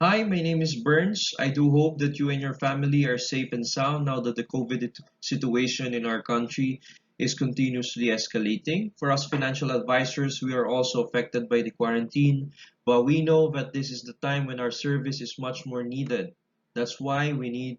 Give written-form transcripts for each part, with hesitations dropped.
Hi, my name is Bernz. I do hope that you and your family are safe and sound now that the COVID situation in our country is continuously escalating. For us financial advisors, we are also affected by the quarantine, but we know that this is the time when our service is much more needed. That's why we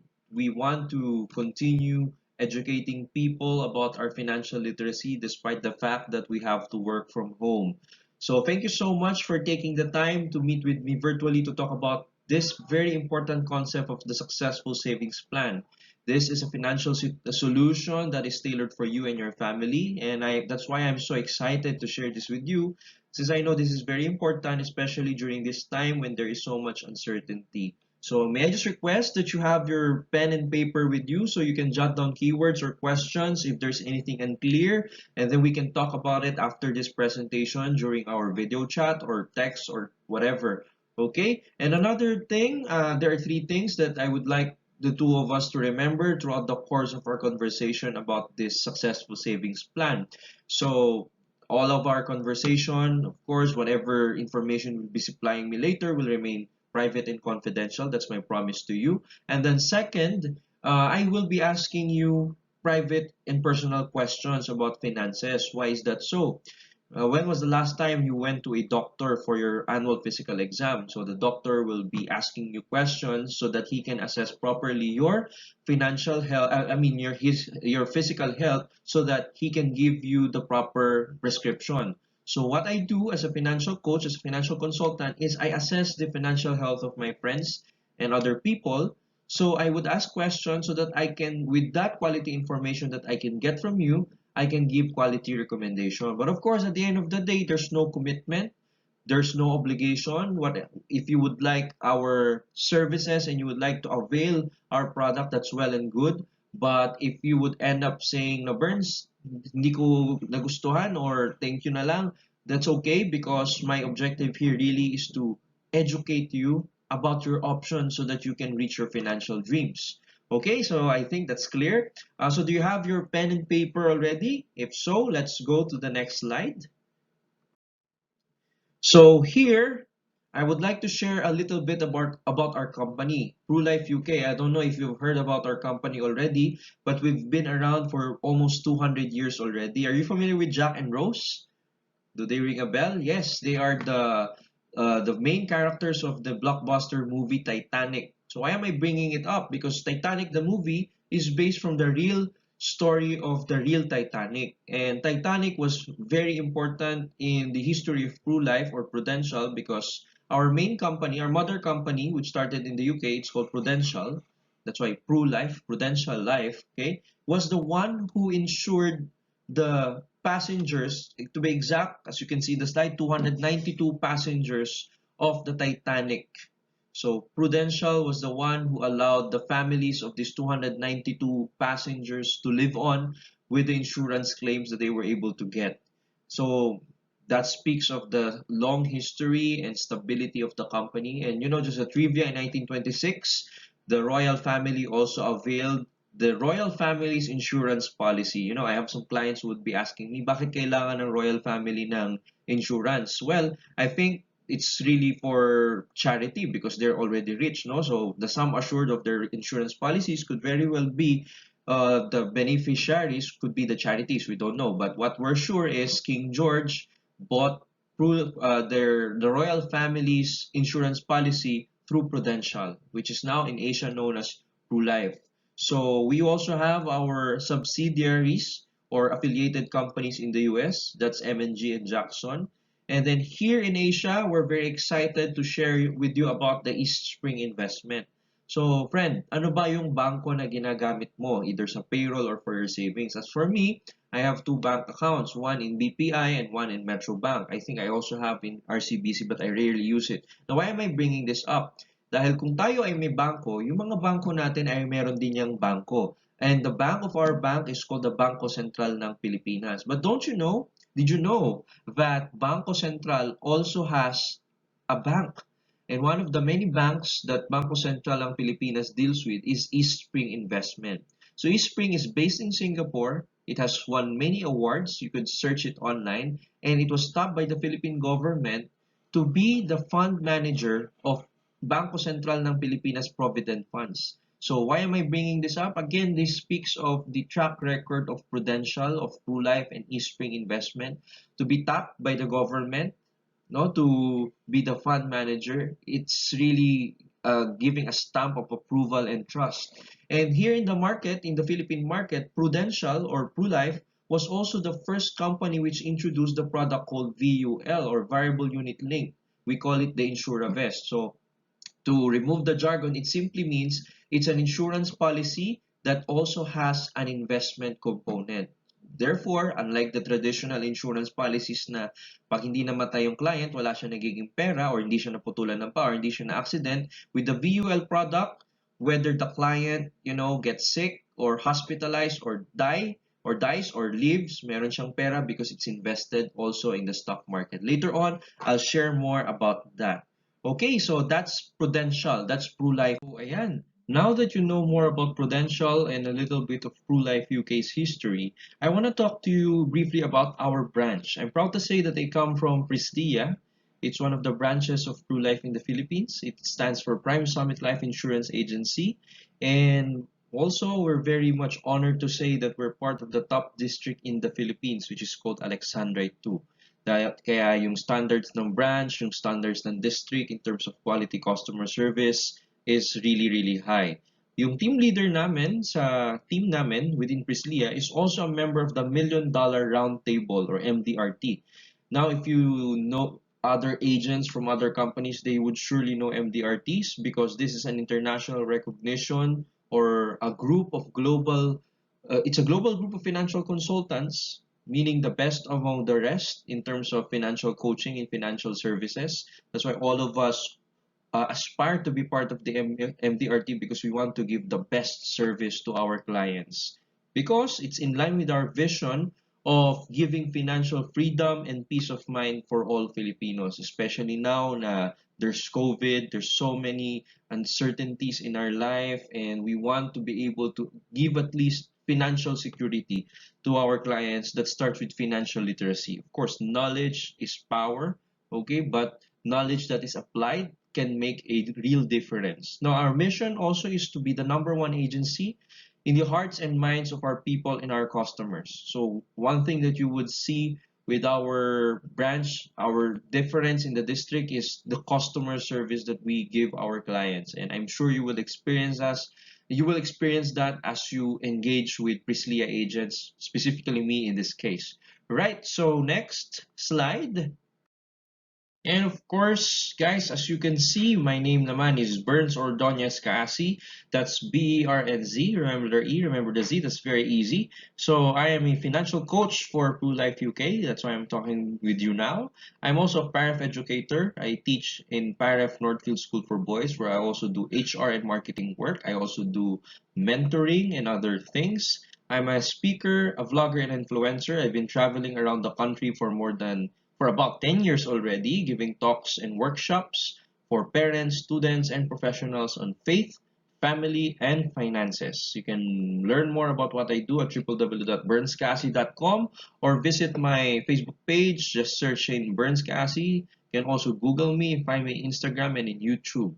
want to continue educating people about our financial literacy despite the fact that we have to work from home. So thank you so much for taking the time to meet with me virtually to talk about this very important concept of the successful savings plan. This is a financial solution that is tailored for you and your family, and that's why I'm so excited to share this with you, since I know this is very important, especially during this time when there is so much uncertainty. So may I just request that you have your pen and paper with you so you can jot down keywords or questions if there's anything unclear, and then we can talk about it after this presentation during our video chat or text or whatever. Okay, and another thing, there are three things that I would like the two of us to remember throughout the course of our conversation about this successful savings plan. So, all of our conversation, of course, whatever information will be supplying me later will remain private and confidential. That's my promise to you. And then, second, I will be asking you private and personal questions about finances. Why is that so? When was the last time you went to a doctor for your annual physical exam? So the doctor will be asking you questions so that he can assess properly your financial health, I mean your physical health, so that he can give you the proper prescription. So what I do as a financial coach, as a financial consultant, is I assess the financial health of my friends and other people. So I would ask questions so that I can, with that quality information that I can get from you, I can give quality recommendation. But of course, at the end of the day, there's no commitment, there's no obligation. What if you would like our services and you would like to avail our product, that's well and good. But if you would end up saying, no, Burns, hindi ko nagustuhan or thank you na lang, that's okay because my objective here really is to educate you about your options so that you can reach your financial dreams. Okay, so I think that's clear. So do you have your pen and paper already? If so, let's go to the next slide. So here, I would like to share a little bit about our company, PruLife UK. I don't know if you've heard about our company already, but we've been around for almost 200 years already. Are you familiar with Jack and Rose? Do they ring a bell? Yes, they are the main characters of the blockbuster movie Titanic. So why am I bringing it up? Because Titanic, the movie, is based from the real story of the real Titanic. And Titanic was very important in the history of Life or Prudential because our main company, our mother company, which started in the UK, it's called Prudential. That's why Life, Prudential Life, okay, was the one who insured the passengers, to be exact, as you can see in the slide, 292 passengers of the Titanic. So Prudential was the one who allowed the families of these 292 passengers to live on with the insurance claims that they were able to get. So that speaks of the long history and stability of the company. And just a trivia, in 1926, the royal family also availed the royal family's insurance policy. I have some clients who would be asking me, bakit kailangan ng royal family ng insurance? Well, I think it's really for charity because they're already rich, no? So the sum assured of their insurance policies could very well be the beneficiaries could be the charities. We don't know, but what we're sure is King George bought the royal family's insurance policy through Prudential, which is now in Asia known as PruLife. So we also have our subsidiaries or affiliated companies in the US. That's M&G and Jackson. And then here in Asia, we're very excited to share with you about the East Spring investment. So, friend, ano ba yung banko na ginagamit mo, either sa payroll or for your savings? As for me, I have two bank accounts, one in BPI and one in Metro Bank. I think I also have in RCBC, but I rarely use it. Now, why am I bringing this up? Dahil kung tayo ay may banko, yung mga banko natin ay meron din yung banko. And the bank of our bank is called the Bangko Sentral ng Pilipinas. But did you know that Bangko Sentral also has a bank? And one of the many banks that Bangko Sentral ng Pilipinas deals with is East Spring Investment. So East Spring is based in Singapore. It has won many awards. You could search it online. And it was tapped by the Philippine government to be the fund manager of Bangko Sentral ng Pilipinas Provident Funds. So why am I bringing this up? Again, this speaks of the track record of Prudential, of True Life, and Eastspring Investment to be tapped by the government, no, to be the fund manager. It's really giving a stamp of approval and trust. And here in the market, in the Philippine market, Prudential or PruLife was also the first company which introduced the product called VUL or Variable Unit Link. We call it the Insura Vest. So to remove the jargon, it simply means it's an insurance policy that also has an investment component. Therefore, unlike the traditional insurance policies na pag hindi namatay yung client, wala siya nagiging pera or hindi siya naputulan ng power, hindi siya na-accident, with the VUL product, whether the client, gets sick or hospitalized or dies or lives, meron siyang pera because it's invested also in the stock market. Later on, I'll share more about that. Okay, so that's Prudential, that's PruLife. So, ayan. Now that you know more about Prudential and a little bit of PruLife UK's history, I want to talk to you briefly about our branch. I'm proud to say that they come from Prestia. It's one of the branches of PruLife in the Philippines. It stands for Prime Summit Life Insurance Agency. And also, we're very much honored to say that we're part of the top district in the Philippines, which is called Alexandrite 2. Kaya yung standards ng branch, yung standards ng district in terms of quality customer service is really, really high. Yung team leader namin sa team namin within Prislia is also a member of the $1 Million Round Table or MDRT. Now, if you know other agents from other companies, they would surely know MDRTs because this is an international recognition or a group of it's a global group of financial consultants, meaning the best among the rest in terms of financial coaching and financial services. That's why all of us aspire to be part of the MDRT because we want to give the best service to our clients. Because it's in line with our vision of giving financial freedom and peace of mind for all Filipinos, especially now na there's COVID, there's so many uncertainties in our life, and we want to be able to give at least financial security to our clients that starts with financial literacy. Of course, knowledge is power, okay, but knowledge that is applied can make a real difference. Now, our mission also is to be the #1 agency in the hearts and minds of our people and our customers. So, one thing that you would see with our branch, our difference in the district is the customer service that we give our clients. And I'm sure you will experience us. You will experience that as you engage with Prislia agents, specifically me in this case. Right, so next slide. And of course, guys, as you can see, my name naman is Bernz Ordonez Kaasi. That's B-E-R-N-Z. Remember the E, remember the Z. That's very easy. So I am a financial coach for PruLife UK. That's why I'm talking with you now. I'm also a PAREF educator. I teach in PAREF Northfield School for Boys, where I also do HR and marketing work. I also do mentoring and other things. I'm a speaker, a vlogger, and influencer. I've been traveling around the country for about 10 years already, giving talks and workshops for parents, students, and professionals on faith, family, and finances. You can learn more about what I do at www.bernzcassie.com or visit my Facebook page. Just search in Bernz Cassie. You can also Google me, find me on Instagram and in YouTube.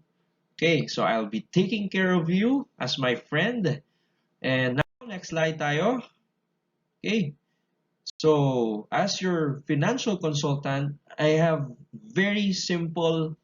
Okay, so I'll be taking care of you as my friend. And now, next slide tayo. Okay, so, as your financial consultant, I have very simple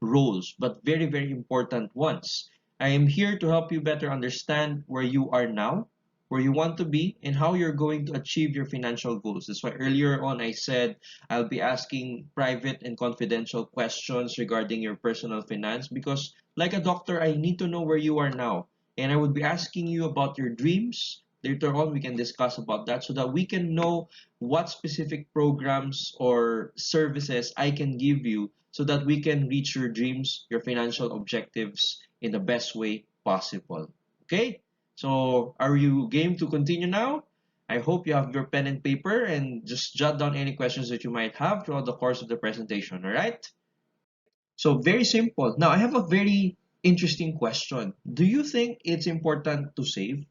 roles, but very, very important ones. I am here to help you better understand where you are now, where you want to be, and how you're going to achieve your financial goals. That's why earlier on I said I'll be asking private and confidential questions regarding your personal finance because, like a doctor, I need to know where you are now. And I would be asking you about your dreams. Later on, we can discuss about that so that we can know what specific programs or services I can give you so that we can reach your dreams, your financial objectives in the best way possible. Okay? So, are you game to continue now? I hope you have your pen and paper and just jot down any questions that you might have throughout the course of the presentation, all right? So, very simple. Now, I have a very interesting question. Do you think it's important to save?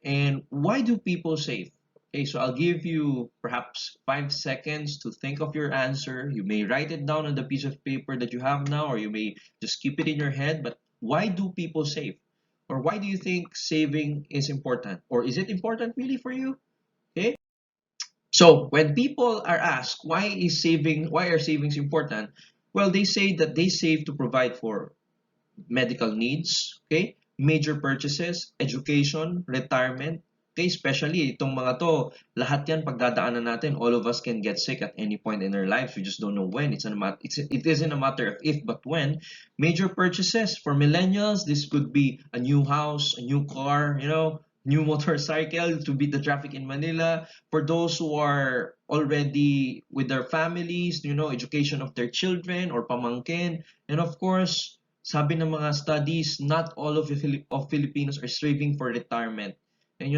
And why do people save? Okay, so I'll give you perhaps 5 seconds to think of your answer. You may write it down on the piece of paper that you have now, or you may just keep it in your head. But why do people save? Or why do you think saving is important? Or is it important really for you? Okay. So when people are asked why are savings important? Well, they say that they save to provide for medical needs, okay? Major purchases, education, retirement, okay? Especially itong mga to, lahat yan pagdadaanan natin, all of us can get sick at any point in our lives. We just don't know when. It isn't a matter of if but when. Major purchases for millennials, this could be a new house, a new car, new motorcycle to beat the traffic in Manila. For those who are already with their families, education of their children or pamangkin, and of course, sabi ng mga studies, not all of Filipinos are striving for retirement. And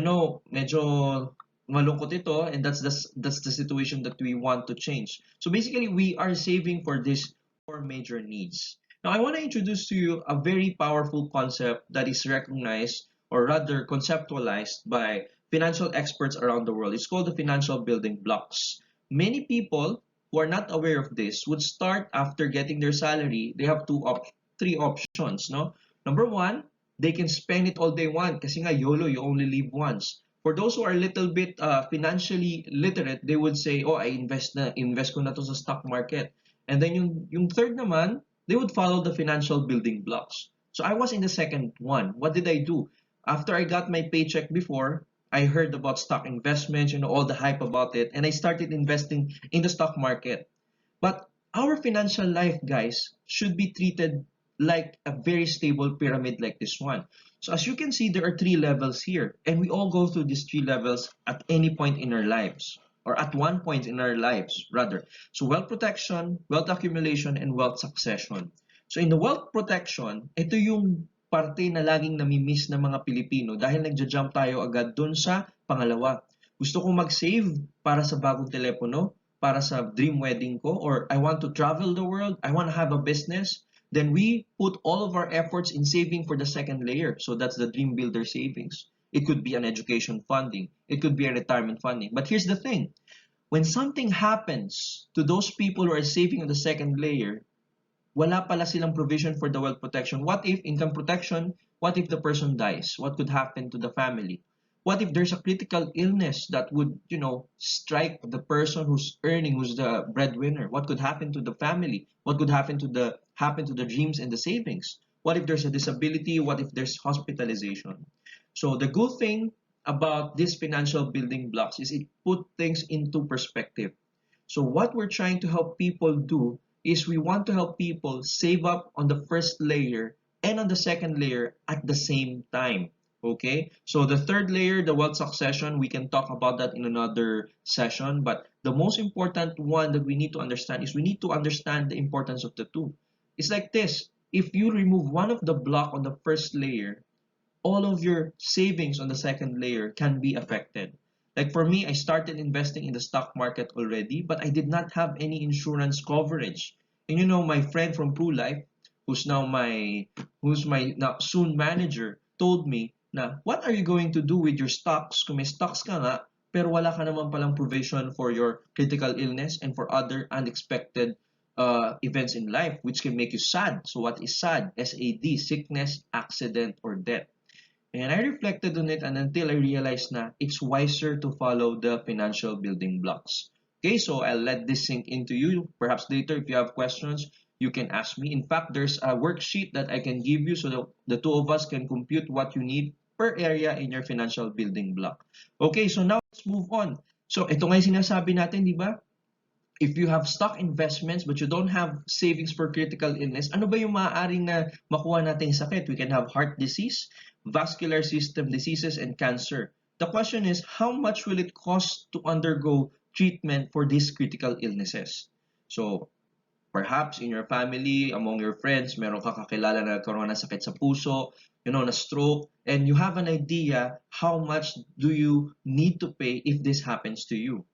medyo malungkot ito, and that's the situation that we want to change. So basically, we are saving for these four major needs. Now, I want to introduce to you a very powerful concept that is recognized, or rather conceptualized, by financial experts around the world. It's called the financial building blocks. Many people who are not aware of this would start after getting their salary. They have three options, no? Number one, they can spend it all they want kasi nga YOLO, you only live once. For those who are a little bit financially literate, they would say, oh, invest ko na to sa stock market. And then yung third naman, they would follow the financial building blocks. So I was in the second one. What did I do? After I got my paycheck before, I heard about stock investments, all the hype about it, and I started investing in the stock market. But our financial life, guys, should be treated like a very stable pyramid like this one. So as you can see, there are three levels here, and we all go through these three levels at any point in our lives, or at one point in our lives, rather. So wealth protection, wealth accumulation, and wealth succession. So in the wealth protection, ito yung parte na laging namimiss ng mga Pilipino dahil nagja-jump tayo agad dun sa pangalawa. Gusto kong mag-save para sa bagong telepono, para sa dream wedding ko, or I want to travel the world, I want to have a business, then we put all of our efforts in saving for the second layer. So that's the dream builder savings. It could be an education funding. It could be a retirement funding. But here's the thing. When something happens to those people who are saving on the second layer, wala pala silang provision for the wealth protection. What if income protection? What if the person dies? What could happen to the family? What if there's a critical illness that would, strike the person who's earning, who's the breadwinner? What could happen to the family? What could happen to the dreams and the savings? What if there's a disability? What if there's hospitalization? So the good thing about these financial building blocks is it put things into perspective. So what we're trying to help people do is we want to help people save up on the first layer and on the second layer at the same time. Okay, so the third layer, the wealth succession, we can talk about that in another session. But the most important one that we need to understand is we need to understand the importance of the two. It's like this. If you remove one of the block on the first layer, all of your savings on the second layer can be affected. Like for me, I started investing in the stock market already, but I did not have any insurance coverage. And my friend from Pru Life, who's my now soon manager, told me na, what are you going to do with your stocks? Kung may stocks ka nga, pero wala ka naman palang provision for your critical illness and for other unexpected events in life, which can make you sad. So what is sad? SAD, sickness, accident, or death. And I reflected on it, and until I realized na it's wiser to follow the financial building blocks. Okay, so I'll let this sink into you. Perhaps later, if you have questions, you can ask me. In fact, there's a worksheet that I can give you so that the two of us can compute what you need per area in your financial building block. Okay, so now let's move on. So ito nga yung sinasabi natin, di ba? If you have stock investments but you don't have savings for critical illness, ano ba yung maaaring na makuha nating sakit? We can have heart disease, vascular system diseases, and cancer. The question is, how much will it cost to undergo treatment for these critical illnesses? So, perhaps in your family, among your friends, meron ka kakilala na nagkaroon ng sakit sa puso, na stroke, and you have an idea how much do you need to pay if this happens to you.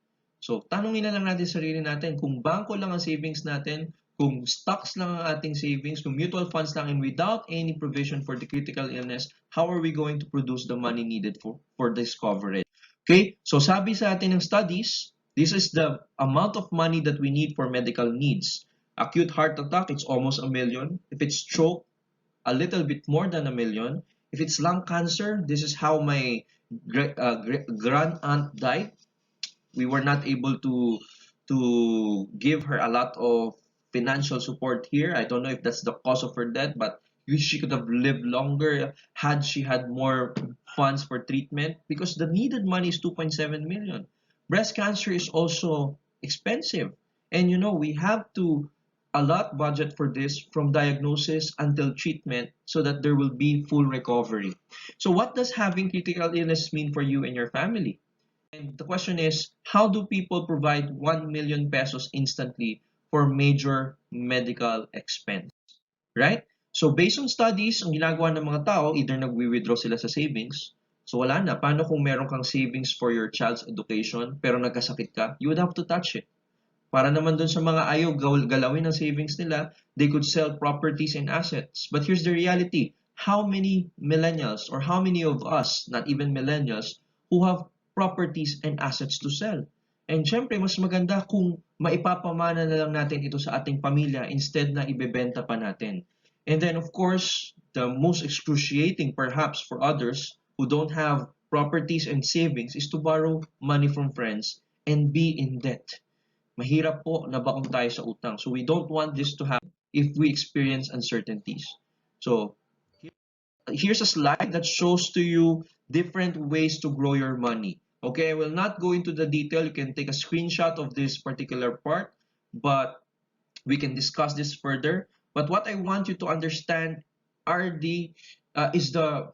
So, tanungin na lang natin sarili natin kung bangko lang ang savings natin, kung stocks lang ang ating savings, kung mutual funds lang, and without any provision for the critical illness, how are we going to produce the money needed for this coverage? Okay, so sabi sa atin ng studies, this is the amount of money that we need for medical needs. Acute heart attack, it's almost 1 million. If it's stroke, a little bit more than 1 million. If it's lung cancer, this is how my grand aunt died. We were not able to give her a lot of financial support here. I don't know if that's the cause of her death, but she could have lived longer had she had more funds for treatment because the needed money is 2.7 million. Breast cancer is also expensive. And we have to allot budget for this from diagnosis until treatment so that there will be full recovery. So what does having critical illness mean for you and your family? And the question is, how do people provide 1 million pesos instantly for major medical expense? Right? So based on studies, ang ginagawa ng mga tao, either nagwi-withdraw sila sa savings. So wala na. Paano kung meron kang savings for your child's education pero nagkasakit ka? You would have to touch it. Para naman dun sa mga ayaw galawin ng savings nila, they could sell properties and assets. But here's the reality. How many millennials or how many of us, not even millennials, who have properties and assets to sell? And syempre, mas maganda kung maipapamana na lang natin ito sa ating pamilya instead na ibebenta pa natin. And then, of course, the most excruciating perhaps for others who don't have properties and savings is to borrow money from friends and be in debt. Mahirap po na baon tayo sa utang. So we don't want this to happen if we experience uncertainties. So here's a slide that shows to you different ways to grow your money. Okay, I will not go into the detail. You can take a screenshot of this particular part, but we can discuss this further. But what I want you to understand is the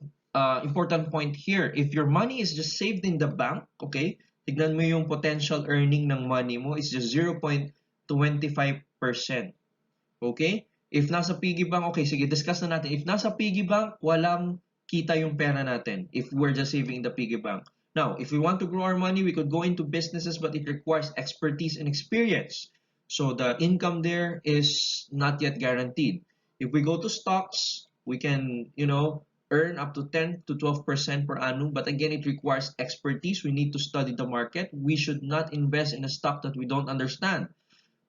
important point here. If your money is just saved in the bank, okay, tignan mo yung potential earning ng money mo is just 0.25%. Okay? If nasa piggy bank, okay, sige, discuss na natin. If nasa piggy bank, walang kita yung pera natin if we're just saving in the piggy bank. Now, if we want to grow our money, we could go into businesses, but it requires expertise and experience. So the income there is not yet guaranteed. If we go to stocks, we can, earn up to 10 to 12% per annum. But again, it requires expertise. We need to study the market. We should not invest in a stock that we don't understand.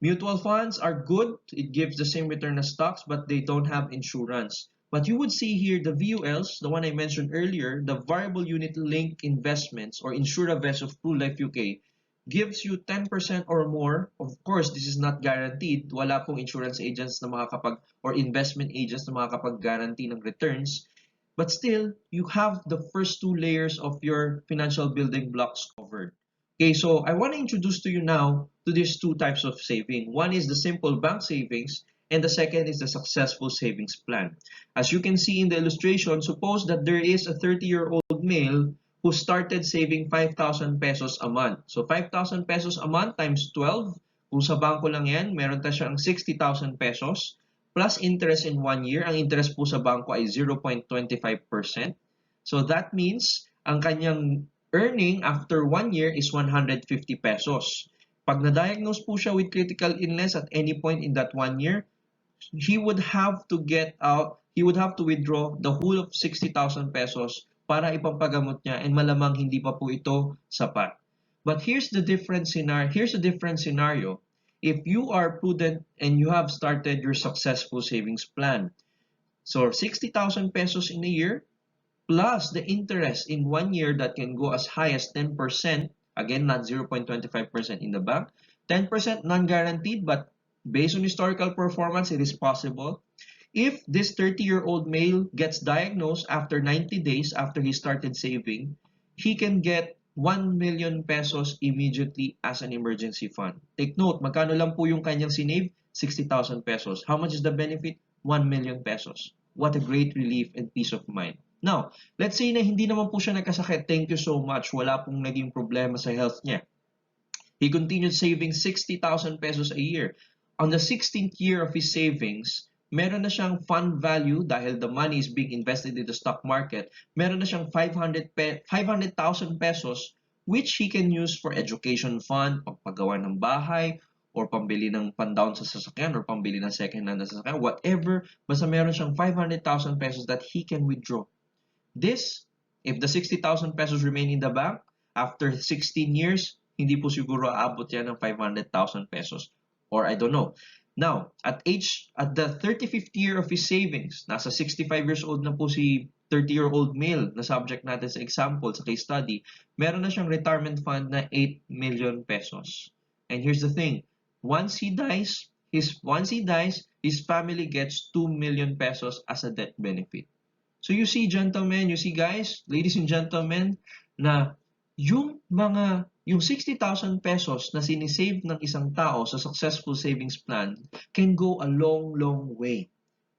Mutual funds are good. It gives the same return as stocks, but they don't have insurance. But you would see here the VULs, the one I mentioned earlier, the variable unit link investments or InsureVest of True Life UK gives you 10% or more. Of course, this is not guaranteed. Wala pong insurance agents na or investment agents na makakapag-guarantee ng returns. But still, you have the first two layers of your financial building blocks covered. Okay, so I want to introduce to you now to these two types of saving. One is the simple bank savings, and the second is the successful savings plan. As you can see in the illustration, suppose that there is a 30-year-old male who started saving 5,000 pesos a month. So 5,000 pesos a month times 12, kung sa bangko lang yan, meron ta siyang 60,000 pesos plus interest in 1 year. Ang interest po sa bangko ay 0.25%. So that means ang kanyang earning after 1 year is 150 pesos. Pag na-diagnose po siya with critical illness at any point in that 1 year, he would have to withdraw the whole of 60,000 pesos para ipampagamot niya, and malamang hindi pa po ito sapat. But here's the different scenario. If you are prudent and you have started your successful savings plan. So 60,000 pesos in a year plus the interest in 1 year that can go as high as 10%, again not 0.25% in the bank, 10% non-guaranteed, but based on historical performance, it is possible. If this 30-year-old male gets diagnosed after 90 days after he started saving, he can get 1 million pesos immediately as an emergency fund. Take note, magkano lang po yung kanyang sinave? 60,000 pesos. How much is the benefit? 1 million pesos. What a great relief and peace of mind. Now, let's say na hindi naman po siya nagkasakit. Thank you so much. Wala pong naging problema sa health niya. He continued saving 60,000 pesos a year. On the 16th year of his savings, meron na siyang fund value dahil the money is being invested in the stock market. Meron na siyang 500,000 pesos which he can use for education fund, pagpagawa ng bahay, or pambili ng pan-down sa sasakyan, or pambili ng second-hand na sasakyan, whatever. Basta meron siyang 500,000 pesos that he can withdraw. This, if the 60,000 pesos remain in the bank, after 16 years, hindi po siguro aabot yan ng 500,000 pesos. Or I don't know. Now, at the 35th year of his savings, nasa 65 years old na po si 30-year-old male na subject natin sa example, sa case study, meron na siyang retirement fund na 8 million pesos. And here's the thing, once he dies, his family gets 2 million pesos as a death benefit. So you see, gentlemen, you see, guys, ladies and gentlemen, na yung 60,000 pesos na sinisave ng isang tao sa successful savings plan can go a long, long way.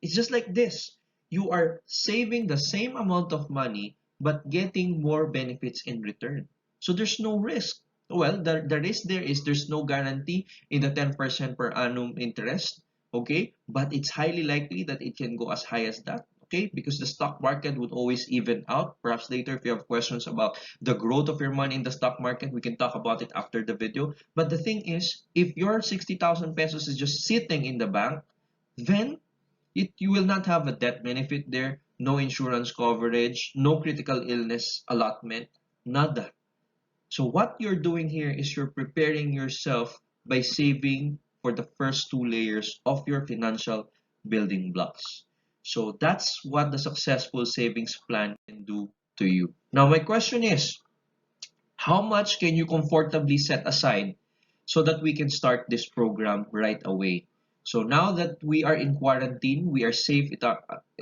It's just like this. You are saving the same amount of money but getting more benefits in return. So there's no risk. Well, the risk there is there's no guarantee in the 10% per annum interest, okay? But it's highly likely that it can go as high as that, okay? Because the stock market would always even out. Perhaps later, if you have questions about the growth of your money in the stock market, we can talk about it after the video. But the thing is, if your 60,000 pesos is just sitting in the bank, then you will not have a death benefit there, no insurance coverage, no critical illness allotment, nada. So what you're doing here is you're preparing yourself by saving for the first two layers of your financial building blocks. So that's what the successful savings plan can do to you. Now my question is, how much can you comfortably set aside so that we can start this program right away? So now that we are in quarantine, we are safe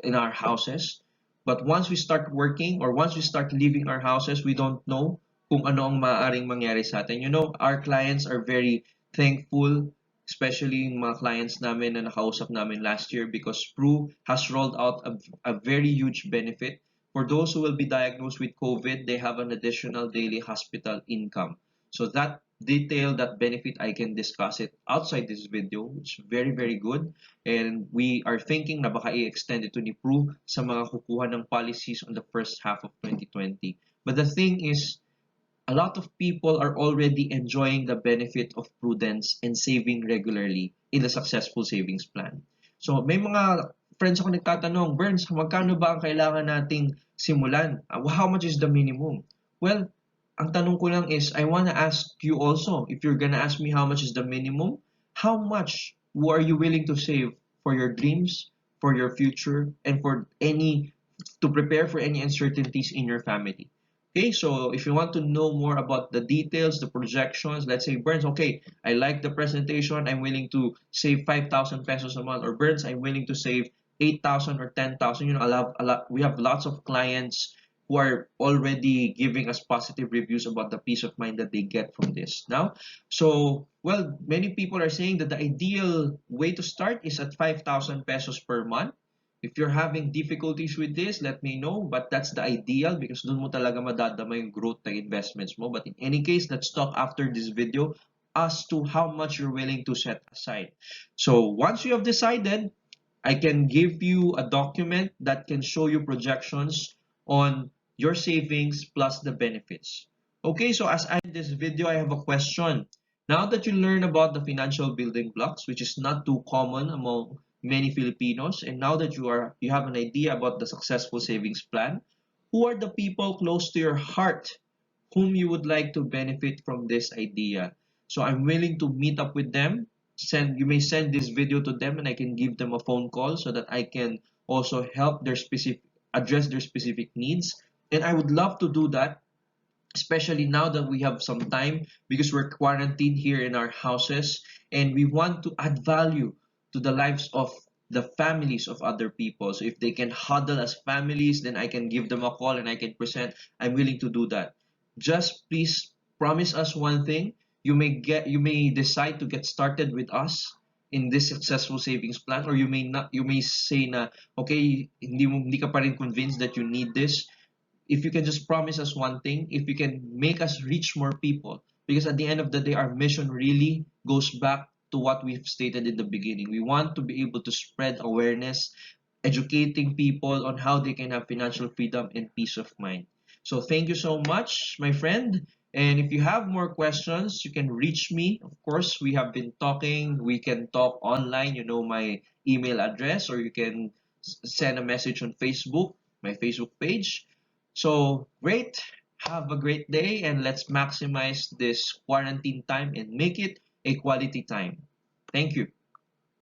in our houses. But once we start working or once we start leaving our houses, we don't know kung ano ang maaaring mangyari sa atin. You know, our clients are very thankful, especially yung mga clients namin na nakausap namin last year, because Pru has rolled out a very huge benefit. For those who will be diagnosed with COVID, they have an additional daily hospital income. So that detail, that benefit, I can discuss it outside this video. It's very, very good. And we are thinking na baka i-extend ito ni Pru sa mga kukuha ng policies on the first half of 2020. But the thing is, a lot of people are already enjoying the benefit of prudence and saving regularly in a successful savings plan. So may mga friends ako nagtatanong, Bernz, magkano ba ang kailangan nating simulan? How much is the minimum? Well, ang tanong ko lang is, I want to ask you also, if you're gonna ask me how much is the minimum, how much are you willing to save for your dreams, for your future, and to prepare for any uncertainties in your family? Okay, so if you want to know more about the details, the projections, let's say, Bernz, okay, I like the presentation, I'm willing to save 5,000 pesos a month, or Bernz, I'm willing to save 8,000 or 10,000. You know, we have lots of clients who are already giving us positive reviews about the peace of mind that they get from this now. So, well, many people are saying that the ideal way to start is at 5,000 pesos per month. If you're having difficulties with this, let me know. But that's the ideal because dun mo talaga madadama yung growth ng investments mo. But in any case, let's talk after this video as to how much you're willing to set aside. So once you have decided, I can give you a document that can show you projections on your savings plus the benefits. Okay, so as I end this video, I have a question. Now that you learn about the financial building blocks, which is not too common among many Filipinos, and now that you have an idea about the successful savings plan, who are the people close to your heart whom you would like to benefit from this idea? So I'm willing to meet up with them. You may send this video to them and I can give them a phone call so that I can also help address their specific needs. And I would love to do that, especially now that we have some time because we're quarantined here in our houses and we want to add value to the lives of the families of other people. So if they can huddle as families, then I can give them a call and I can present. I'm willing to do that. Just please promise us one thing. You may decide to get started with us in this successful savings plan, or you may not. You may say na okay, hindi ka pa rin convinced that you need this. If you can just promise us one thing, if you can make us reach more people, because at the end of the day, our mission really goes back to what we've stated in the beginning. We want to be able to spread awareness, educating people on how they can have financial freedom and peace of mind. So thank you so much, my friend. And if you have more questions, you can reach me. Of course, we have been talking. We can talk online. You know my email address, or you can send a message on Facebook, my Facebook page. So great. Have a great day and let's maximize this quarantine time and make it a quality time. Thank you.